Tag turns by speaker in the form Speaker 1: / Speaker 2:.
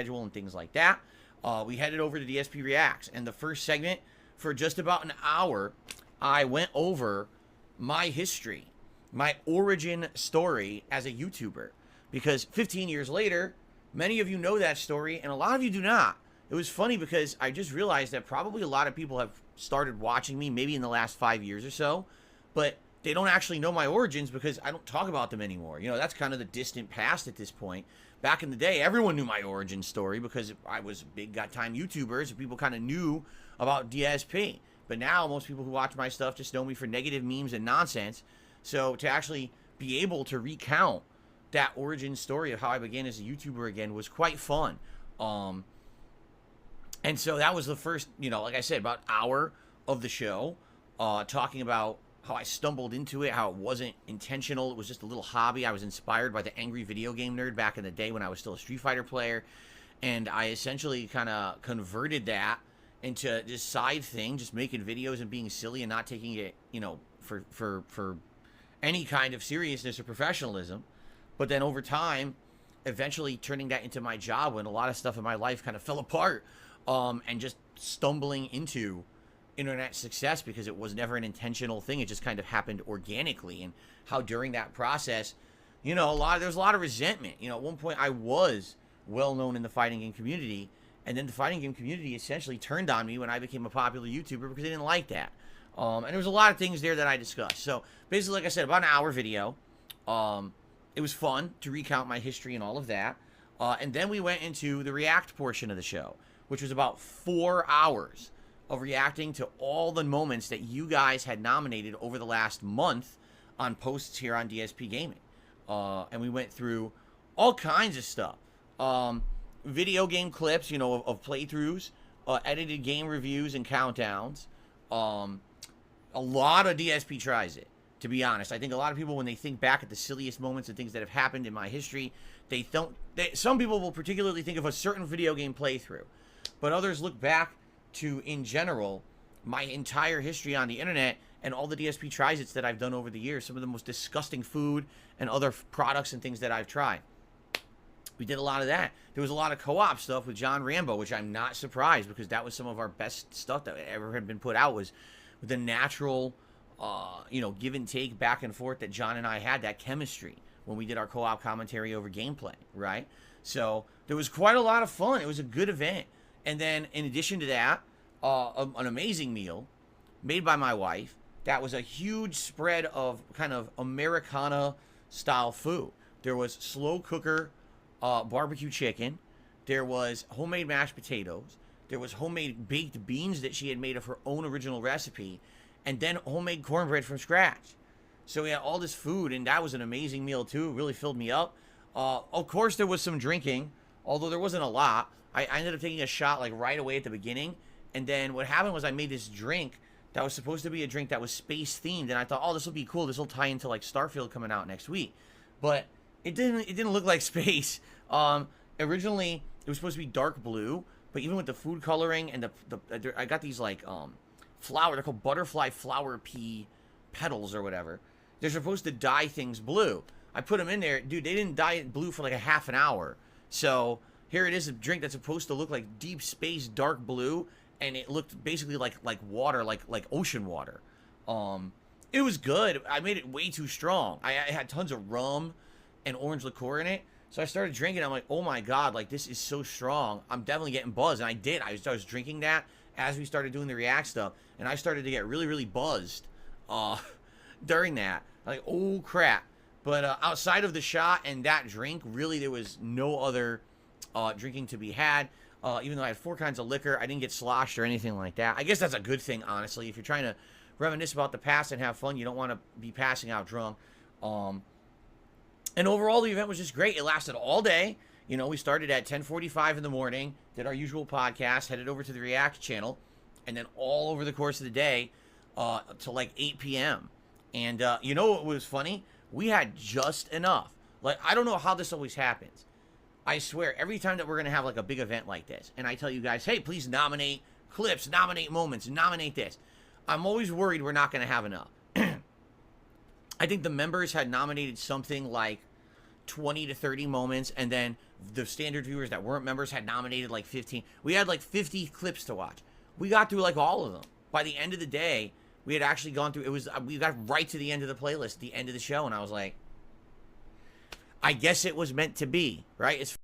Speaker 1: schedule and things like that. We headed over to DSP Reacts, and the first segment, for just about an hour, I went over my history, my origin story as a YouTuber. Because 15 years later, many of you know that story, and a lot of you do not. It was funny because I just realized that probably a lot of people have started watching me maybe in the last 5 years or so, but they don't actually know my origins because I don't talk about them anymore. You know, that's kind of the distant past at this point. Back in the day, everyone knew my origin story because I was a big time YouTuber, so people kind of knew about DSP. But now most people who watch my stuff just know me for negative memes and nonsense. So to actually be able to recount that origin story of how I began as a YouTuber again was quite fun. And so that was the first, like I said, about hour of the show, talking about how I stumbled into it, how it wasn't intentional. It was just a little hobby. I was inspired by the angry video game nerd back in the day when I was still a Street Fighter player. And I essentially kind of converted that into this side thing, just making videos and being silly and not taking it, for any kind of seriousness or professionalism. But then over time, eventually turning that into my job when a lot of stuff in my life kind of fell apart, and just stumbling into internet success because it was never an intentional thing. It just kind of happened organically. And how during that process, there's a lot of resentment. At one point I was well known in the fighting game community, and then the fighting game community essentially turned on me when I became a popular YouTuber because they didn't like that. And there was a lot of things there that I discussed. So basically, like I said, about an hour video. It was fun to recount my history and all of that. And then we went into the react portion of the show, which was about 4 hours of reacting to all the moments that you guys had nominated over the last month on posts here on DSP Gaming. And we went through all kinds of stuff. Video game clips, of playthroughs, edited game reviews and countdowns. A lot of DSP tries it. To be honest, I think a lot of people, when they think back at the silliest moments and things that have happened in my history, some people will particularly think of a certain video game playthrough, but others look back to, in general, my entire history on the internet and all the DSP tries-its that I've done over the years, some of the most disgusting food and other products and things that I've tried. We did a lot of that. There was a lot of co-op stuff with John Rambo, which I'm not surprised because that was some of our best stuff that ever had been put out, was the natural give and take back and forth that John and I had, that chemistry when we did our co-op commentary over gameplay, right? So there was quite a lot of fun. It was a good event. And then in addition to that, an amazing meal made by my wife. That was a huge spread of kind of Americana style food. There was slow cooker barbecue chicken. There was homemade mashed potatoes. There was homemade baked beans that she had made of her own original recipe. And then homemade cornbread from scratch. So we had all this food, and that was an amazing meal too. It really filled me up. Of course, there was some drinking, although there wasn't a lot. I ended up taking a shot like right away at the beginning. And then what happened was I made this drink that was supposed to be a drink that was space themed, and I thought, oh, this will be cool. This will tie into like Starfield coming out next week. But it didn't look like space. Originally, it was supposed to be dark blue, but even with the food coloring and I got these like flower, they're called butterfly flower pea petals or whatever. They're supposed to dye things blue. I put them in there, dude. They didn't dye it blue for like a half an hour. So here it is, a drink that's supposed to look like deep space dark blue, and it looked basically like water, like ocean water. It was good. I made it way too strong. I had tons of rum and orange liqueur in it. So I started drinking. I'm like, oh my god, like this is so strong. I'm definitely getting buzzed, and I did. I was drinking that as we started doing the react stuff, and I started to get really, really buzzed during that. Like, oh crap. But outside of the shot and that drink, really there was no other drinking to be had. Even though I had 4 kinds of liquor, I didn't get sloshed or anything like that. I guess that's a good thing, honestly. If you're trying to reminisce about the past and have fun, you don't want to be passing out drunk. And overall, the event was just great. It lasted all day. We started at 10:45 in the morning, did our usual podcast, headed over to the React channel, and then all over the course of the day to like 8 p.m. And what was funny? We had just enough. Like, I don't know how this always happens. I swear, every time that we're going to have like a big event like this, and I tell you guys, hey, please nominate clips, nominate moments, nominate this, I'm always worried we're not going to have enough. I think the members had nominated something like 20 to 30 moments, and then the standard viewers that weren't members had nominated like 15. We had like 50 clips to watch. We got through like all of them. By the end of the day, we had actually gone through, we got right to the end of the playlist, the end of the show, and I was like, I guess it was meant to be, right? It's